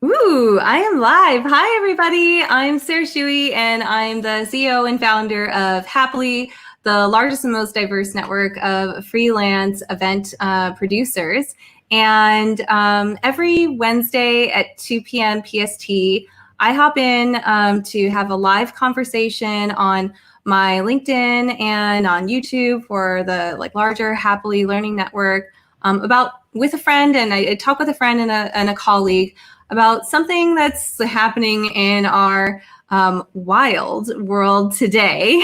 Ooh, I am live. Hi, everybody. I'm Sarah Shuey, and I'm the CEO and founder of Happily, the largest and most diverse network of freelance event producers. And every Wednesday at 2 p.m. PST, I hop in to have a live conversation on my LinkedIn and on YouTube for the larger Happily Learning Network about with a friend, and I talk with a friend and a colleague about something that's happening in our wild world today.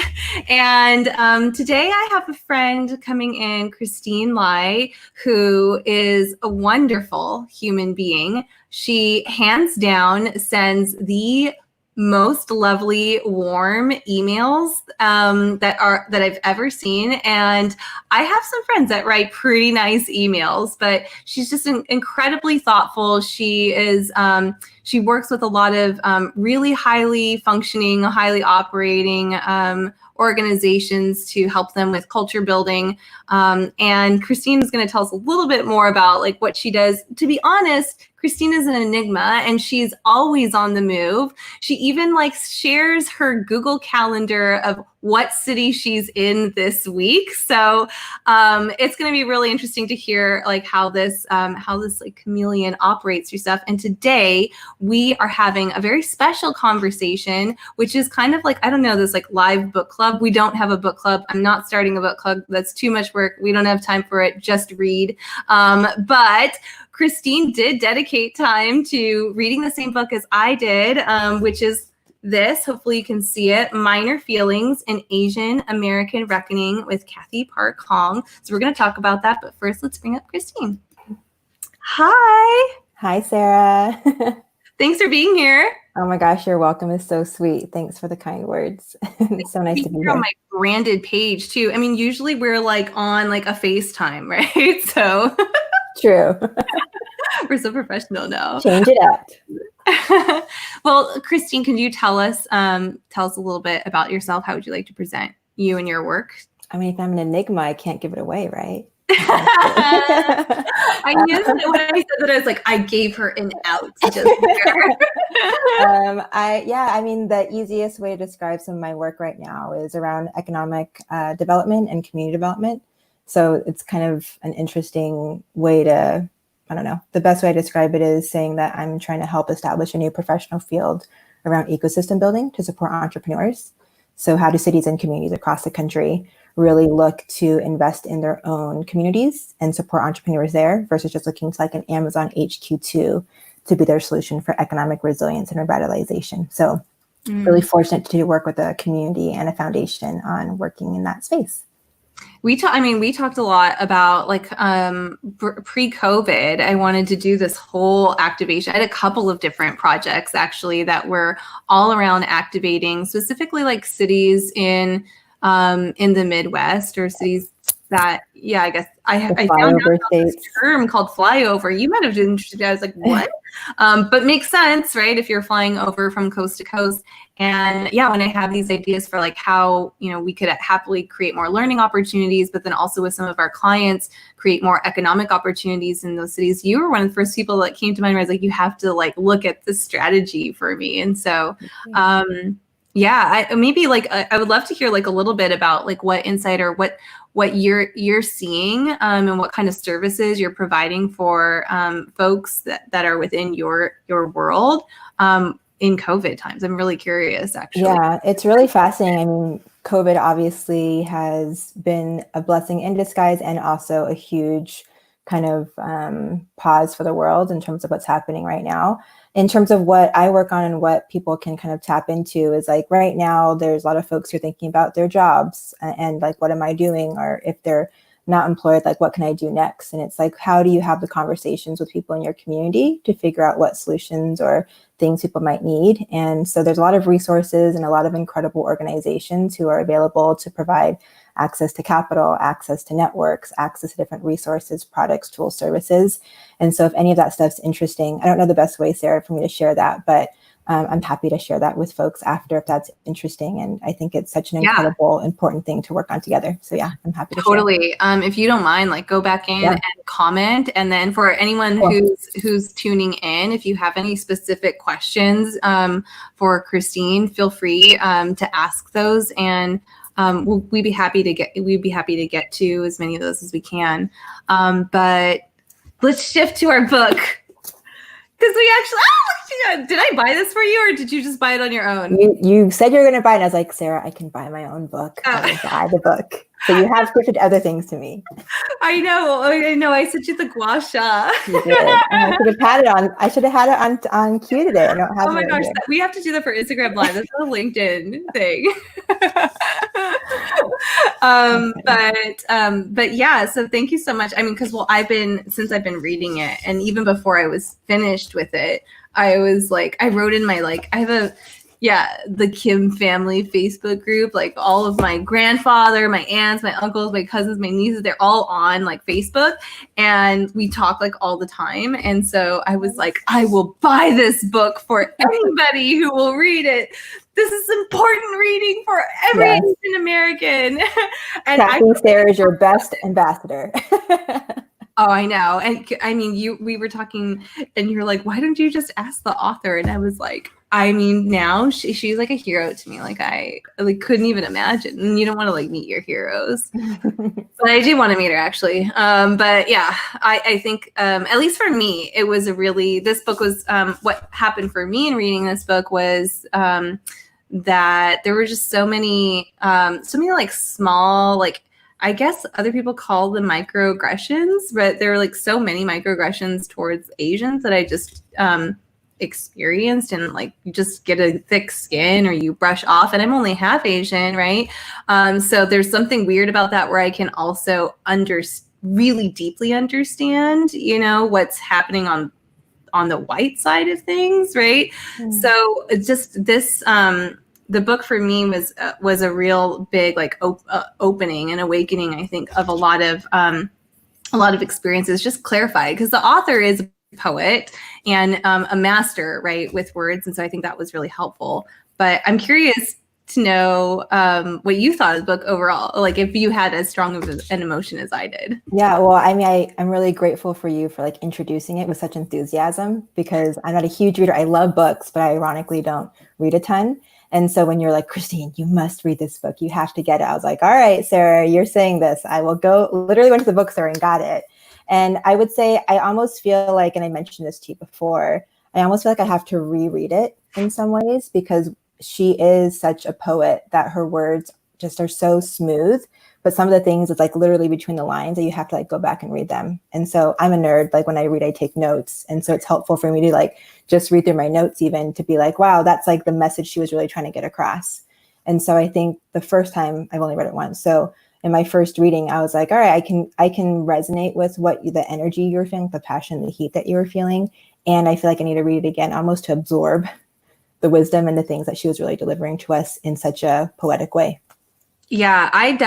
And today I have a friend coming in, Christine Lai, who is a wonderful human being. She hands down sends the most lovely, warm emails that I've ever seen, and I have some friends that write pretty nice emails, but she's just incredibly thoughtful. She is she works with a lot of really highly functioning, highly operating organizations to help them with culture building. And Christine is going to tell us a little bit more about what she does. To be honest, Christine is an enigma, and she's always on the move. She even shares her Google Calendar of what city she's in this week. So it's going to be really interesting to hear how this chameleon operates through stuff. And today we are having a very special conversation, which is kind of I don't know, this live book club. We don't have a book club. I'm not starting a book club. That's too much work. We don't have time for it. Just read. But Christine did dedicate time to reading the same book as I did, which is this. Hopefully you can see it. Minor Feelings: An Asian American Reckoning with Kathy Park Hong. So we're going to talk about that. But first, let's bring up Christine. Hi. Hi, Sarah. Thanks for being here. Oh my gosh, you're welcome. It's so sweet. Thanks for the kind words. It's so nice to be here. On my branded page too. I mean, usually we're on a FaceTime, right? So true. We're so professional now. Change it up. Well, Christine, can you tell us a little bit about yourself? How would you like to present you and your work? I mean, if I'm an enigma, I can't give it away, right? I knew that when I said that, I was I gave her an out. I mean, the easiest way to describe some of my work right now is around economic development and community development. So it's kind of an interesting way to, I don't know, the best way to describe it is saying that I'm trying to help establish a new professional field around ecosystem building to support entrepreneurs. So how do cities and communities across the country really look to invest in their own communities and support entrepreneurs there versus just looking to an Amazon HQ2 to be their solution for economic resilience and revitalization. So really fortunate to work with a community and a foundation on working in that space. We talked a lot about pre-COVID. I wanted to do this whole activation. I had a couple of different projects actually that were all around activating specifically cities in the Midwest or cities that, I guess I found out this term called flyover. You might have been interested. I was like, what? But makes sense, right? If you're flying over from coast to coast. And when I have these ideas for how, we could happily create more learning opportunities, but then also with some of our clients, create more economic opportunities in those cities. You were one of the first people that came to mind where I was you have to look at this strategy for me. And so, I would love to hear a little bit about what insight or what you're seeing and what kind of services you're providing for folks that are within your world in COVID times. I'm really curious, actually. Yeah, it's really fascinating. I mean, COVID obviously has been a blessing in disguise and also a huge kind of pause for the world in terms of what's happening right now. In terms of what I work on and what people can kind of tap into is right now, there's a lot of folks who are thinking about their jobs and what am I doing? Or if they're not employed, what can I do next? And it's how do you have the conversations with people in your community to figure out what solutions or things people might need? And so there's a lot of resources and a lot of incredible organizations who are available to provide access to capital, access to networks, access to different resources, products, tools, services. And so if any of that stuff's interesting, I don't know the best way, Sarah, for me to share that, but I'm happy to share that with folks after if that's interesting. And I think it's such an incredible, important thing to work on together. So yeah, I'm happy to share. Totally. If you don't mind, like go back in and comment. And then for anyone who's tuning in, if you have any specific questions for Christine, feel free to ask those, and we'd be happy to get to as many of those as we can. But let's shift to our book. Because we actually, did I buy this for you, or did you just buy it on your own? You said you were going to buy it, and I was like, Sarah, I can buy my own book. I will buy the book. So you have gifted other things to me. I know. I sent you the gua sha. You did. I should have had it on. I should have had it on cue today. I don't have it. Oh my gosh, here. We have to do that for Instagram Live. That's a LinkedIn thing. But yeah. So thank you so much. I mean, because since I've been reading it, and even before I was finished with it, I was like, I wrote in my I have the Kim family Facebook group, like all of my grandfather, my aunts, my uncles, my cousins, my nieces, they're all on like Facebook, and we talk like all the time. And so I was like, I will buy this book for anybody who will read it. This is important reading for every Asian American. And Sarah is your best ambassador. Oh, I know. And I mean, we were talking and you're like, why don't you just ask the author? And I was like, I mean, now she's like a hero to me. Like I couldn't even imagine. And you don't want to like meet your heroes, but I do want to meet her actually. But yeah, I think at least for me, it was this book was what happened for me in reading this book was that there were just so many like small, like, I guess other people call them microaggressions, but there are like so many microaggressions towards Asians that I just experienced, and like you just get a thick skin or you brush off, and I'm only half Asian, right? So there's something weird about that where I can also really deeply understand, what's happening on the white side of things, right? So it's just this the book for me was a real big like opening and awakening, I think, of a lot of experiences, just clarified, because the author is a poet and a master, right, with words, and so I think that was really helpful. But I'm curious to know what you thought of the book overall, like if you had as strong of an emotion as I did. Yeah, well, I mean, I'm really grateful for you for like introducing it with such enthusiasm, because I'm not a huge reader. I love books, but I ironically don't read a ton. And so when you're like, Christine, you must read this book, you have to get it. I was like, all right, Sarah, you're saying this. I will go. Literally went to the bookstore and got it. And I would say I almost feel like, and I mentioned this to you before, I almost feel like I have to reread it in some ways, because she is such a poet that her words just are so smooth. But some of the things, it's like literally between the lines that you have to like go back and read them. And so I'm a nerd. Like when I read, I take notes. And so it's helpful for me to like just read through my notes, even to be like, wow, that's like the message she was really trying to get across. And so I think the first time, I've only read it once. So in my first reading, I was like, all right, I can resonate with the energy you were feeling, the passion, the heat that you were feeling. And I feel like I need to read it again, almost to absorb the wisdom and the things that she was really delivering to us in such a poetic way. Yeah, I've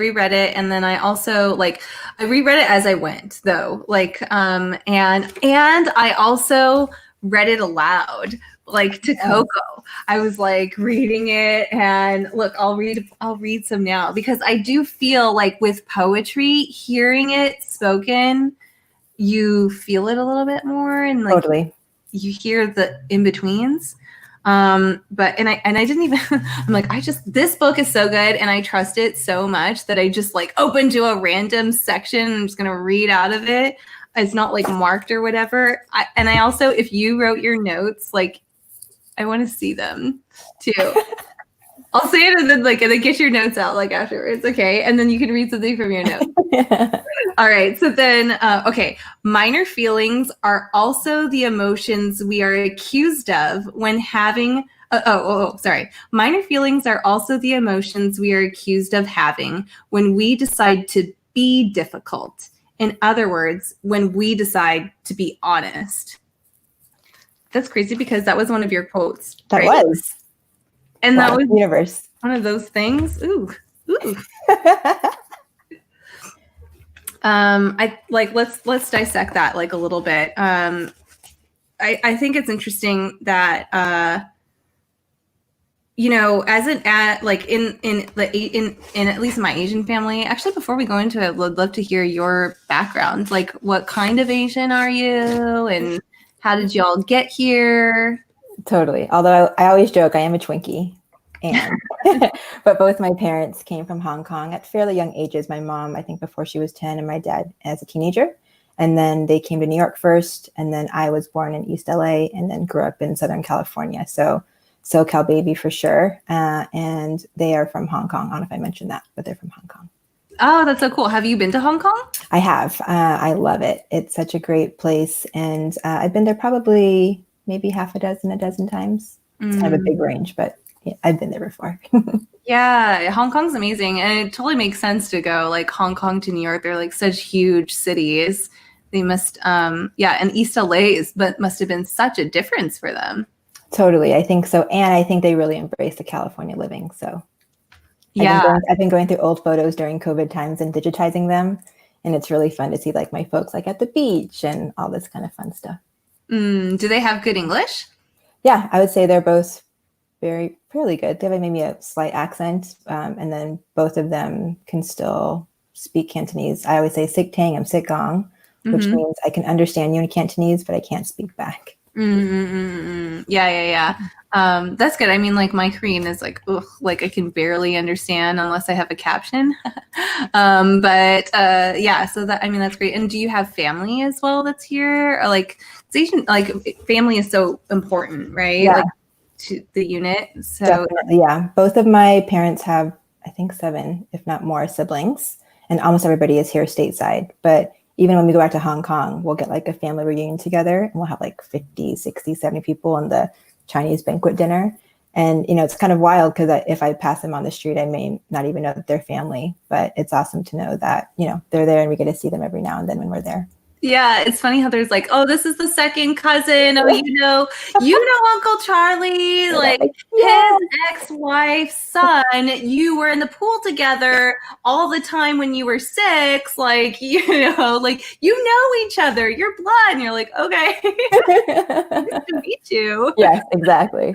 reread it, and then I also I reread it as I went though, and I also read it aloud, like to Coco. I was like reading it, and look, I'll read some now, because I do feel like with poetry, hearing it spoken, you feel it a little bit more, and like totally. You hear the in-betweens. But I didn't even, I'm like, this book is so good and I trust it so much that I just like opened to a random section. I'm just going to read out of it. It's not like marked or whatever. I also, if you wrote your notes, like I want to see them too. I'll say it and then get your notes out like afterwards. Okay. And then you can read something from your notes. Yeah. All right. So then, okay. Minor feelings are also the emotions we are accused of when having, sorry. Minor feelings are also the emotions we are accused of having when we decide to be difficult. In other words, when we decide to be honest. That's crazy because that was one of your quotes. That right? was. And that was universe. One of those things. Ooh. Let's dissect that like a little bit. I think it's interesting that as like in at least in my Asian family. Actually, before we go into it, would love to hear your background. Like, what kind of Asian are you, and how did y'all get here? Totally. Although I always joke I am a Twinkie, and but both my parents came from Hong Kong at fairly young ages. My mom, I think, before she was 10, and my dad as a teenager. And then they came to New York first, and then I was born in East LA, and then grew up in Southern California. So SoCal baby for sure. And they are from Hong Kong. I don't know if I mentioned that, but they're from Hong Kong. Oh, that's so cool. Have you been to Hong Kong? I have. I love it. It's such a great place. And I've been there probably maybe a dozen times. It's kind of a big range, but yeah, I've been there before. Yeah, Hong Kong's amazing. And it totally makes sense to go like Hong Kong to New York. They're like such huge cities. They must, and East LA must have been such a difference for them. Totally. I think so. And I think they really embrace the California living. So yeah, I've been going through old photos during COVID times and digitizing them. And it's really fun to see like my folks like at the beach and all this kind of fun stuff. Do they have good English? Yeah, I would say they're both fairly good. They have maybe a slight accent. And then both of them can still speak Cantonese. I always say "Sik Tang, I'm Sik Gong," which means I can understand you in Cantonese, but I can't speak back. Yeah. That's good. I mean, like my Korean is like, ugh, like I can barely understand unless I have a caption. So that, I mean, that's great. And do you have family as well that's here? Or like, Asian, like family is so important, right? Yeah. Like to the unit. So definitely, yeah. Both of my parents have, I think, 7, if not more, siblings, and almost everybody is here stateside. But even when we go back to Hong Kong, we'll get like a family reunion together, and we'll have like 50, 60, 70 people in the Chinese banquet dinner. And, it's kind of wild because if I pass them on the street, I may not even know that they're family, but it's awesome to know that, they're there and we get to see them every now and then when we're there. yeah, it's funny how there's like, oh, this is the second cousin. Oh, Uncle Charlie, like his ex-wife's son. You were in the pool together all the time when you were 6. Like, like you know each other. You're blood, and you're like, okay, nice to meet you. Yes, exactly.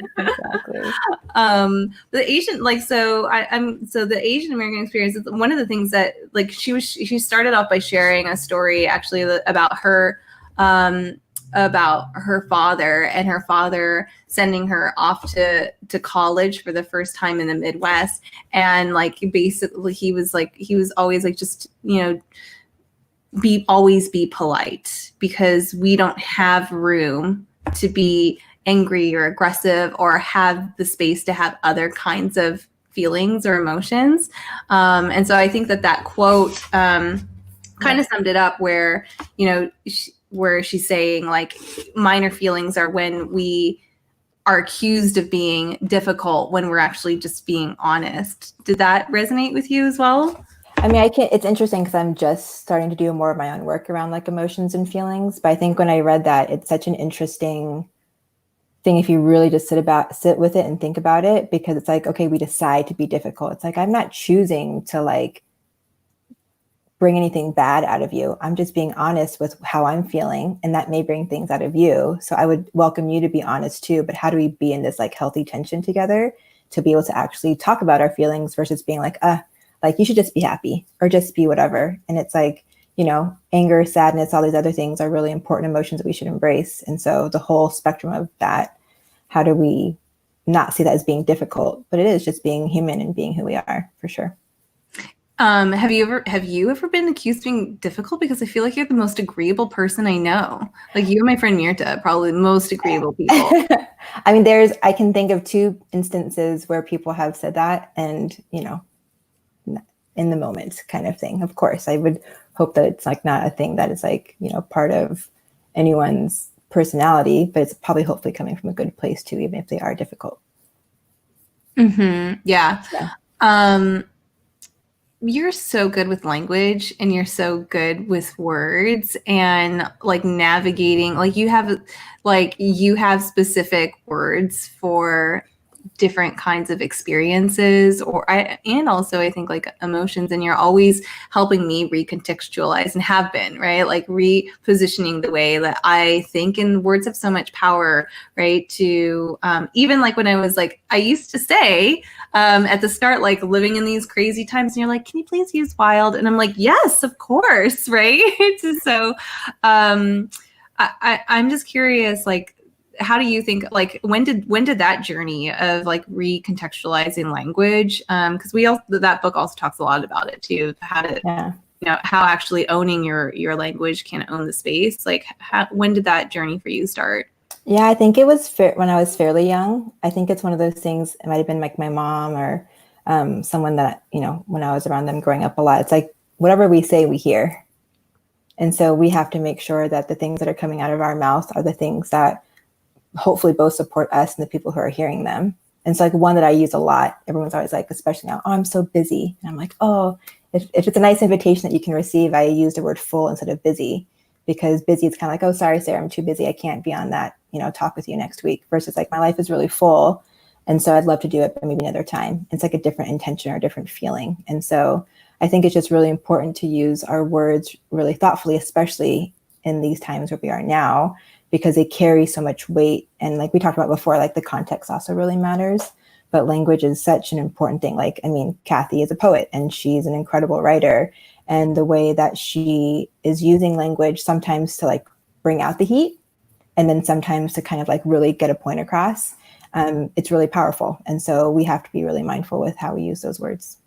The Asian, like, so the Asian American experience is one of the things that, like, she started off by sharing a story actually about her father, and her father sending her off to college for the first time in the Midwest. And like, basically he was always like, just, always be polite, because we don't have room to be angry or aggressive or have the space to have other kinds of feelings or emotions. And so I think that quote kind of summed it up, where, where she's saying like, minor feelings are when we are accused of being difficult when we're actually just being honest. Did that resonate with you as well? I mean, it's interesting because I'm just starting to do more of my own work around like emotions and feelings. But I think when I read that, it's such an interesting thing if you really just sit with it and think about it, because it's like, okay, we decide to be difficult. It's like, I'm not choosing to like bring anything bad out of you. I'm just being honest with how I'm feeling, and that may bring things out of you. So I would welcome you to be honest too, but how do we be in this like healthy tension together to be able to actually talk about our feelings versus being like you should just be happy or just be whatever. And it's like, anger, sadness, all these other things are really important emotions that we should embrace. And so the whole spectrum of that, how do we not see that as being difficult, but it is just being human and being who we are, for sure. Have you ever been accused of being difficult? Because I feel like you're the most agreeable person I know. Like, you and my friend Mirta, probably the most agreeable people. I mean, I can think of 2 instances where people have said that, and, in the moment kind of thing. Of course, I would hope that it's like not a thing that is like, part of anyone's personality, but it's probably hopefully coming from a good place too, even if they are difficult. Yeah. You're so good with language, and you're so good with words, and like navigating, like you have specific words for different kinds of experiences and also I think like emotions, and you're always helping me recontextualize and have been, right? Like repositioning the way that I think, and words have so much power, right? To even like when I was like, I used to say at the start, like living in these crazy times, and you're like, can you please use wild? And I'm like, yes, of course, right? So I'm just curious, like, how do you think, like, when did that journey of like recontextualizing language, because that book also talks a lot about it too, how to how actually owning your language can own the space, like when did that journey for you start? Yeah, I think it was when I was fairly young. I think it's one of those things, it might have been like my mom or someone that, when I was around them growing up a lot, it's like whatever we say, we hear. And so we have to make sure that the things that are coming out of our mouth are the things that hopefully both support us and the people who are hearing them. And so like one that I use a lot, everyone's always like, especially now, oh, I'm so busy. And I'm like, oh, if it's a nice invitation that you can receive, I use the word full instead of busy, because busy, it's kind of like, oh, sorry, Sarah, I'm too busy. I can't be on that, talk with you next week, versus like my life is really full. And so I'd love to do it, but maybe another time. It's like a different intention or a different feeling. And so I think it's just really important to use our words really thoughtfully, especially in these times where we are now, because they carry so much weight. And like we talked about before, like the context also really matters. But language is such an important thing. Like, I mean, Kathy is a poet and she's an incredible writer. And the way that she is using language sometimes to like bring out the heat, and then sometimes to kind of like really get a point across, it's really powerful. And so we have to be really mindful with how we use those words.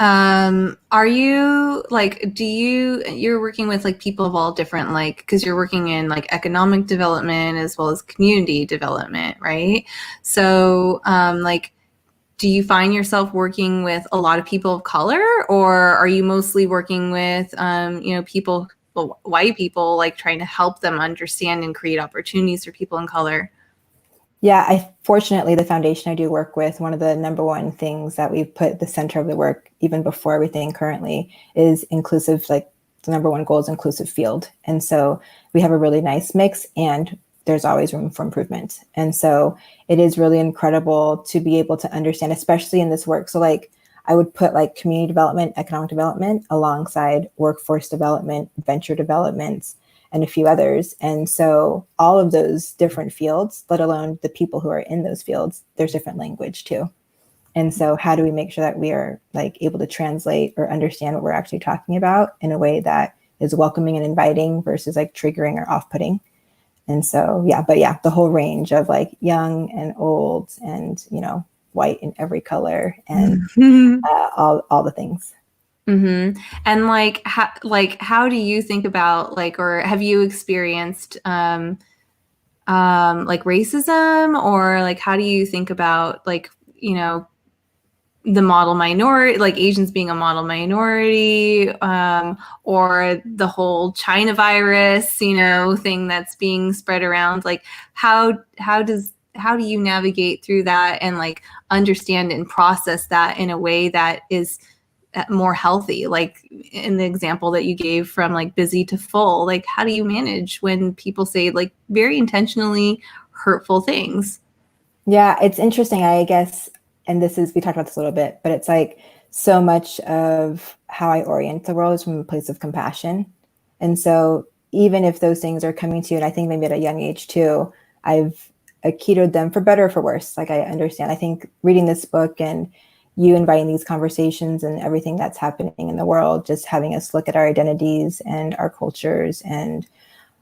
Are you like, you're working with like people of all different, like, because you're working in like economic development as well as community development, right? So like, do you find yourself working with a lot of people of color, or are you mostly working with people, well, white people, like trying to help them understand and create opportunities for people in color? Yeah, fortunately, the foundation I do work with, one of the number one things that we've put at the center of the work, even before everything currently, is inclusive. Like the number one goal is inclusive field. And so we have a really nice mix, and there's always room for improvement. And so it is really incredible to be able to understand, especially in this work. So like I would put like community development, economic development alongside workforce development, venture development, and a few others. And so all of those different fields, let alone the people who are in those fields, there's different language too. And so how do we make sure that we are like able to translate or understand what we're actually talking about in a way that is welcoming and inviting versus like triggering or off-putting? And so, the whole range of like young and old and, white in every color and all the things. Mm-hmm. And like how do you think about like, or have you experienced like racism, or like how do you think about like the model minority, like Asians being a model minority, or the whole China virus thing that's being spread around? Like how do you navigate through that and like understand and process that in a way that is more healthy, like in the example that you gave from like busy to full? Like how do you manage when people say like very intentionally hurtful things? Yeah, it's interesting, I guess, and we talked about this a little bit, but it's like so much of how I orient the world is from a place of compassion. And so even if those things are coming to you, and I think maybe at a young age too, I've keyed them for better or for worse. Like I understand, I think reading this book and you inviting these conversations and everything that's happening in the world, just having us look at our identities and our cultures and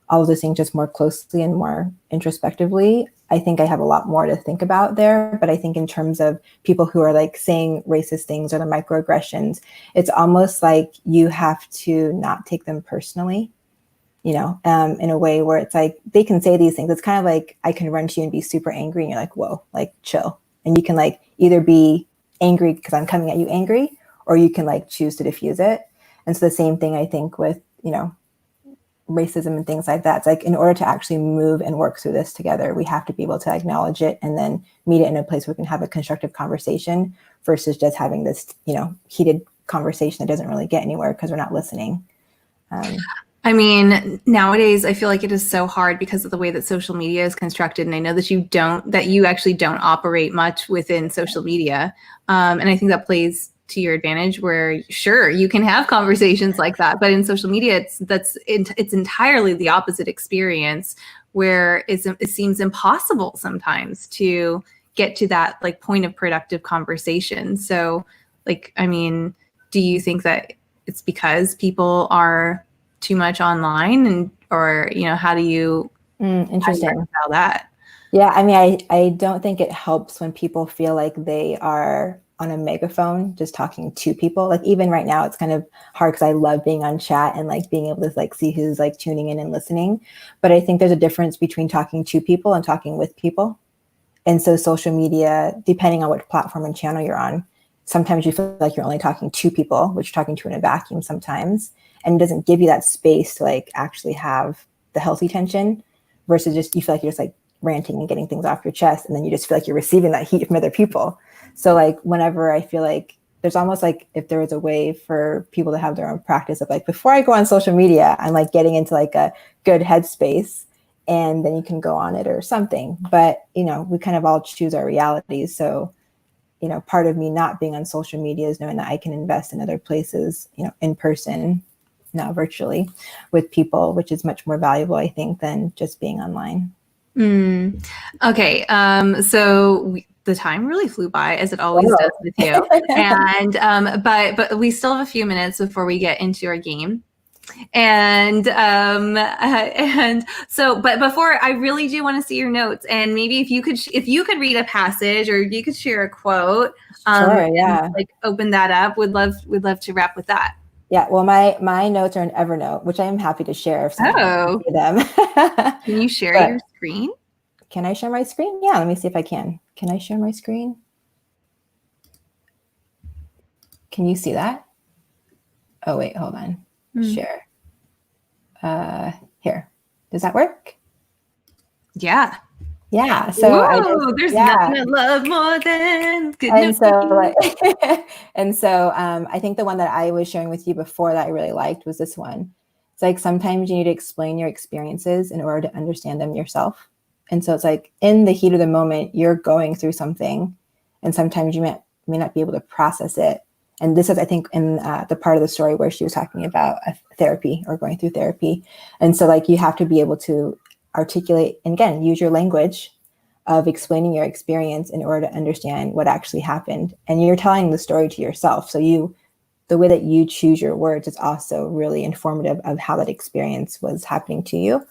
all of those things just more closely and more introspectively. I think I have a lot more to think about there. But I think in terms of people who are like saying racist things or the microaggressions, it's almost like you have to not take them personally, in a way where it's like they can say these things. It's kind of like I can run to you and be super angry and you're like, whoa, like chill. And you can like either be angry because I'm coming at you angry, or you can like choose to diffuse it. And so the same thing I think with, racism and things like that. It's like in order to actually move and work through this together, we have to be able to acknowledge it and then meet it in a place where we can have a constructive conversation versus just having this, heated conversation that doesn't really get anywhere because we're not listening. I mean, nowadays I feel like it is so hard because of the way that social media is constructed. And I know that you actually don't operate much within social media. And I think that plays to your advantage where sure, you can have conversations like that, but in social media, it's entirely the opposite experience where it seems impossible sometimes to get to that like point of productive conversation. So like, I mean, do you think that it's because people are too much online and or how do you Interesting. reconcile that? Yeah, I mean, I don't think it helps when people feel like they are on a megaphone just talking to people. Like even right now, it's kind of hard because I love being on chat and like being able to like see who's like tuning in and listening. But I think there's a difference between talking to people and talking with people. And so social media, depending on what platform and channel you're on, sometimes you feel like you're only talking to people, which you're talking to in a vacuum sometimes. And it doesn't give you that space to like actually have the healthy tension versus just you feel like you're just like ranting and getting things off your chest. And then you just feel like you're receiving that heat from other people. So like whenever I feel like there's almost like if there was a way for people to have their own practice of like, before I go on social media, I'm like getting into like a good headspace and then you can go on it or something. But, we kind of all choose our realities. So, part of me not being on social media is knowing that I can invest in other places, in person, not virtually with people, which is much more valuable, I think, than just being online. Okay. The time really flew by as it always does with you. And but we still have a few minutes before we get into our game. And so, but before I really do want to see your notes, and maybe if you could read a passage or you could share a quote, Sure, yeah. and, like open that up. We'd love to wrap with that. Yeah, well, my notes are in Evernote, which I am happy to share if someone wants to see them. Can you share your screen? Can I share my screen? Yeah, let me see if I can. Can I share my screen? Can you see that? Oh, wait, hold on. Share. Here. Does that work? Yeah. Yeah. So there's nothing I love more than good and so and so I think the one that I was sharing with you before that I really liked was this one. It's like sometimes you need to explain your experiences in order to understand them yourself. And so it's like in the heat of the moment, you're going through something, and sometimes you may not be able to process it. And this is, I think, in the part of the story where she was talking about therapy or going through therapy. And so like you have to be able to articulate and again, use your language of explaining your experience in order to understand what actually happened. And you're telling the story to yourself. So the way that you choose your words is also really informative of how that experience was happening to you.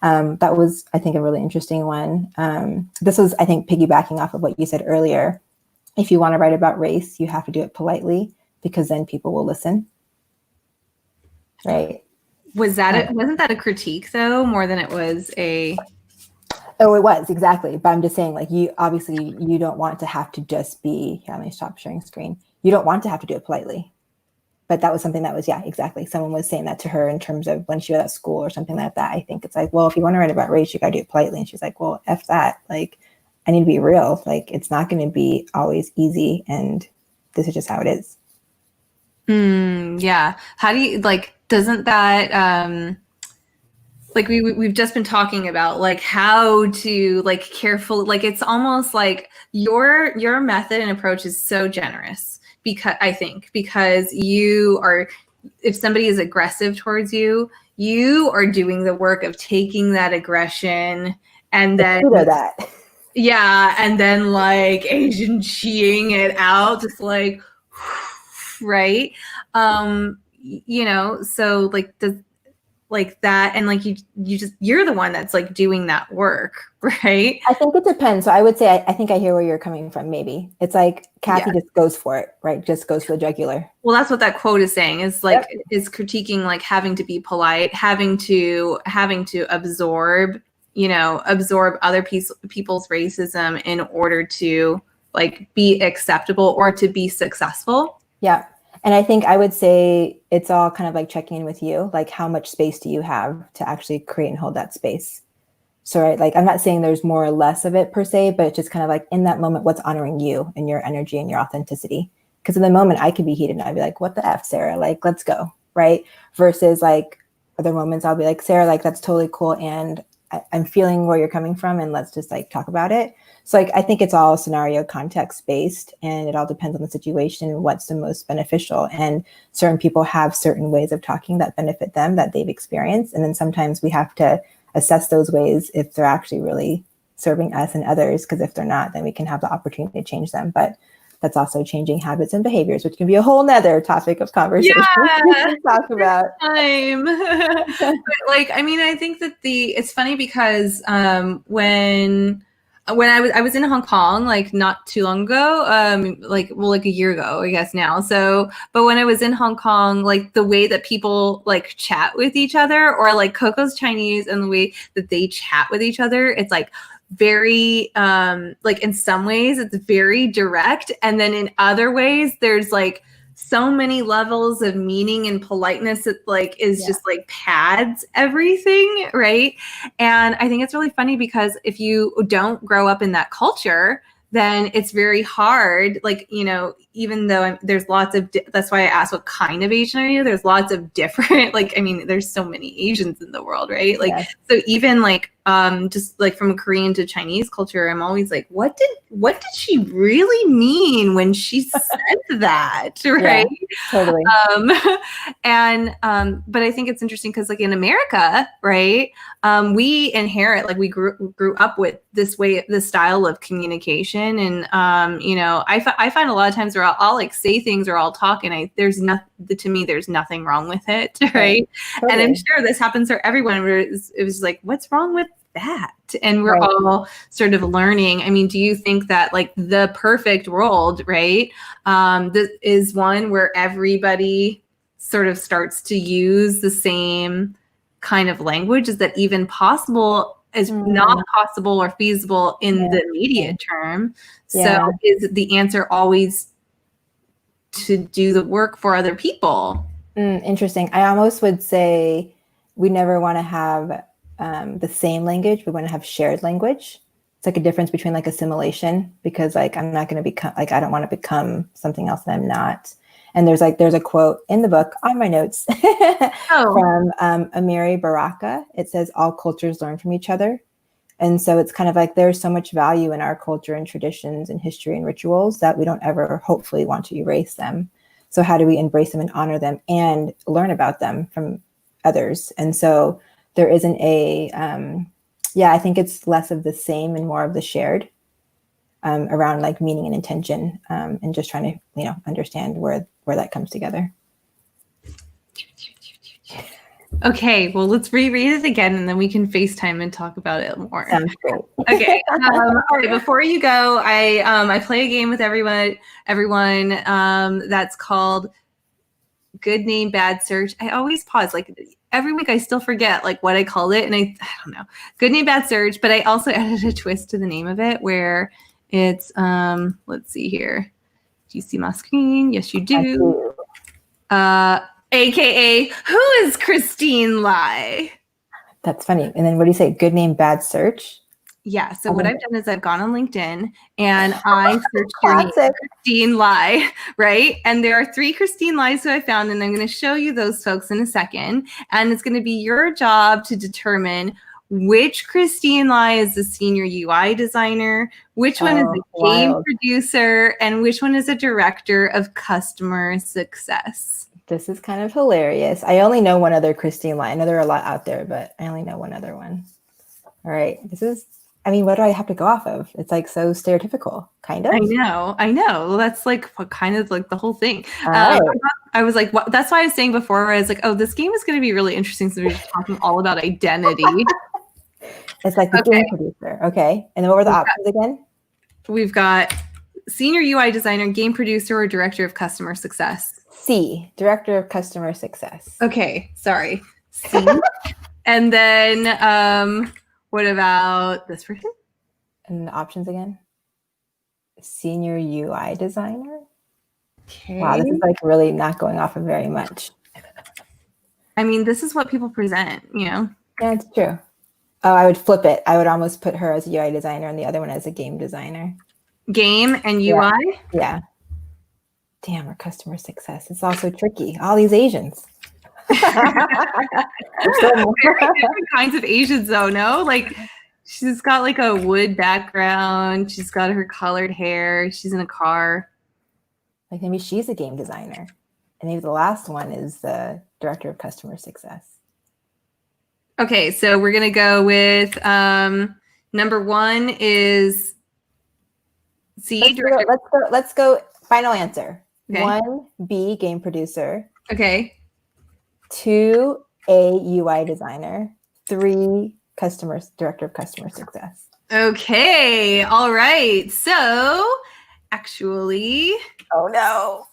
That was, I think, a really interesting one. This was, I think, piggybacking off of what you said earlier. If you want to write about race, you have to do it politely because then people will listen. Right. Wasn't that a critique though, more than it was a... Oh, it was, exactly. But I'm just saying, like, you don't want to have to just be, here, let me stop sharing screen. You don't want to have to do it politely. But that was something that was, yeah, exactly. Someone was saying that to her in terms of when she was at school or something like that. I think it's like, well, if you want to write about race, you got to do it politely. And she's like, well, F that. Like, I need to be real. Like, it's not going to be always easy. And this is just how it is. Yeah. How do you, like, doesn't that, like we've just been talking about like how to like carefully, like it's almost like your method and approach is so generous because you are, if somebody is aggressive towards you, you are doing the work of taking that aggression and then yeah, and then like Asian cheating it out, just like right. So like does like that, and like you're the one that's like doing that work, right? I think it depends. So I would say I think I hear where you're coming from. Maybe it's like Kathy just goes for it, right? Just goes for the jugular. Well, that's what that quote is saying, is like is critiquing like having to be polite, having to absorb other people's racism in order to like be acceptable or to be successful. Yeah. And I think I would say it's all kind of like checking in with you, like how much space do you have to actually create and hold that space? So, right, like I'm not saying there's more or less of it per se, but it's just kind of like in that moment, what's honoring you and your energy and your authenticity. Because in the moment I could be heated and I'd be like, what the F, Sarah? Like, let's go, right? Versus like, other moments I'll be like, Sarah, like that's totally cool, and I'm feeling where you're coming from, and let's just like talk about it. So like I think it's all scenario context based, and it all depends on the situation and what's the most beneficial. And certain people have certain ways of talking that benefit them that they've experienced, and then sometimes we have to assess those ways if they're actually really serving us and others, because if they're not, then we can have the opportunity to change them. But that's also changing habits and behaviors, which can be a whole nother topic of conversation to talk about. But like, I mean, I think that it's funny because when I was in Hong Kong like not too long ago, like a year ago, I guess now. So, but when I was in Hong Kong, like the way that people like chat with each other, or like Coco's Chinese and the way that they chat with each other, it's like very like in some ways it's very direct, and then in other ways there's like so many levels of meaning and politeness that like is just like pads everything, right? And I think it's really funny because if you don't grow up in that culture, then it's very hard, like, you know, even though there's lots of that's why I asked what kind of Asian are you. There's lots of different, like, I mean, there's so many Asians in the world, right? Like, so even like just like from Korean to Chinese culture, I'm always like, what did she really mean when she said that, right? Yeah, totally. But I think it's interesting because like in America, right, we inherit, like we grew up with this style of communication, and you know, I find a lot of times where I'll like say things or I'll talk, and to me there's nothing wrong with it, right? Totally. And I'm sure this happens for everyone where it was like, what's wrong with that? And we're all sort of learning. I mean, do you think that like the perfect world, right, this is one where everybody sort of starts to use the same kind of language? Is that even possible? Is not possible or feasible in the immediate term. So is the answer always to do the work for other people? Interesting. I almost would say we never want to have the same language. We want to have shared language. It's like a difference between like assimilation, because like I'm not going to become, like I don't want to become something else that I'm not. And there's a quote in the book on my notes from Amiri Baraka. It says, all cultures learn from each other. And so it's kind of like there's so much value in our culture and traditions and history and rituals that we don't ever hopefully want to erase them. So how do we embrace them and honor them and learn about them from others? And so there isn't I think it's less of the same and more of the shared around like meaning and intention, and just trying to, you know, understand where that comes together. Okay, well, let's reread it again, and then we can FaceTime and talk about it more. Sounds great. Okay. All right. Before you go, I play a game with everyone. That's called Good Name Bad Search. I always pause. Like every week, I still forget like what I called it, and I don't know. Good Name Bad Search. But I also added a twist to the name of it, where it's let's see here. Do you see my screen? Yes, you do. AKA, who is Christine Lai? That's funny. And then what do you say? Good name, bad search? Yeah. So what I've done is I've gone on LinkedIn and I searched your name, Christine Lai, right? And there are 3 Christine Lais who I found, and I'm going to show you those folks in a second. And it's going to be your job to determine which Christine Lai is the senior UI designer, which one is a game producer, and which one is a director of customer success. This is kind of hilarious. I only know one other Christine Lai. I know there are a lot out there, but I only know one other one. All right. What do I have to go off of? It's like so stereotypical, kind of. I know. Well, that's like kind of like the whole thing. I was like, that's why I was saying before, I was like, oh, this game is going to be really interesting. So we're just talking all about identity. It's like the game producer. Okay. And then what were the options again? We've got senior UI designer, game producer, or director of customer success. C, director of customer success. Okay, sorry. C. And then what about this person? And the options again? Senior UI designer. Okay. Wow, this is like really not going off of very much. I mean, this is what people present, you know? Yeah, it's true. Oh, I would flip it. I would almost put her as a UI designer and the other one as a game designer. Game and UI? Yeah. Damn, our customer success. It's also tricky. All these Asians. Different kinds of Asians though, no? Like she's got like a wood background. She's got her colored hair. She's in a car. Like maybe she's a game designer. And maybe the last one is the director of customer success. Okay, so we're gonna go with number one is C. Let's go. Final answer. Okay. 1, B, game producer. Okay. 2, A, UI designer. 3, director of customer success. Okay. All right. So actually, oh no.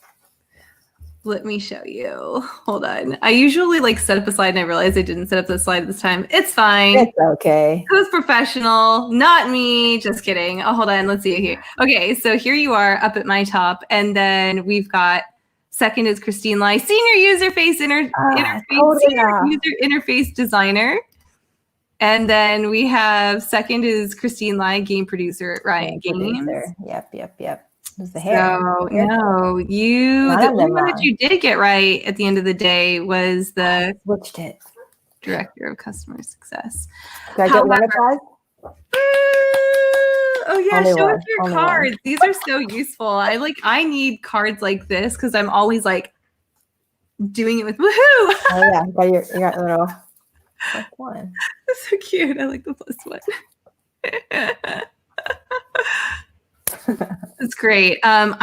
Let me show you. Hold on. I usually like set up a slide and I realized I didn't set up the slide this time. It's fine. It's okay. Who's professional? Not me. Just kidding. Oh, hold on. Let's see here. Okay, so here you are up at my top. And then we've got second is Christine Lai, senior user interface designer. And then we have second is Christine Lai, game producer at Riot Games. Yep. Was the hair. So no, the only one that you did get right at the end of the day was the switched it. Director of customer success. Did I get one prize? Oh yeah, show us your cards. These are so useful. I need cards like this because I'm always like doing it with woohoo. Oh yeah, you got a little plus one. That's so cute. I like the plus one. That's great. Do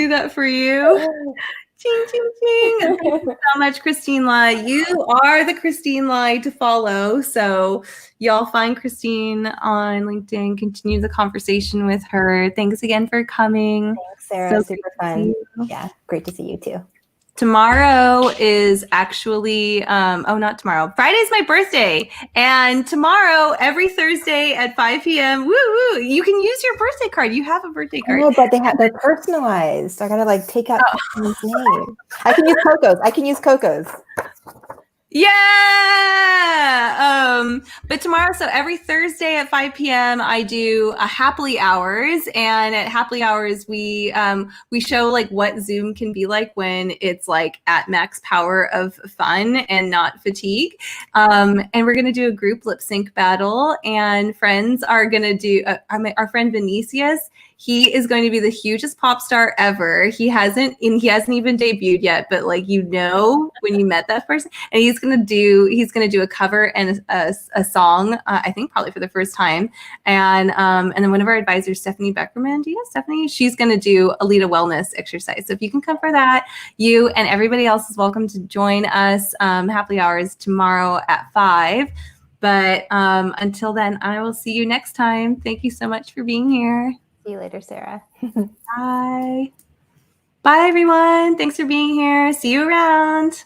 that for you. Ching, ching, ching. Thank you so much, Christine Lai. You are the Christine Lai to follow. So y'all find Christine on LinkedIn. Continue the conversation with her. Thanks again for coming. Thanks, Sarah. So super fun. Yeah, great to see you too. Tomorrow is actually, not tomorrow. Friday's my birthday. And tomorrow, every Thursday at 5 p.m., you can use your birthday card. You have a birthday card. No, but they're personalized. So I gotta like take out his name. I can use Coco's. Yeah. But tomorrow, so every Thursday at 5 p.m. I do a happily hours, and at happily hours we show like what Zoom can be like when it's like at max power of fun and not fatigue. And we're gonna do a group lip sync battle, and friends are gonna do our friend Vinicius. He is going to be the hugest pop star ever. He hasn't even debuted yet, but like when you met that person, and he's gonna do a cover and a song. I think probably for the first time, and then one of our advisors, Stephanie Beckerman. Do you know Stephanie? She's gonna do a lead a wellness exercise. So if you can come for that, you and everybody else is welcome to join us. Happily hours tomorrow at 5. But until then, I will see you next time. Thank you so much for being here. See you later, Sarah. Bye. Bye, everyone. Thanks for being here. See you around.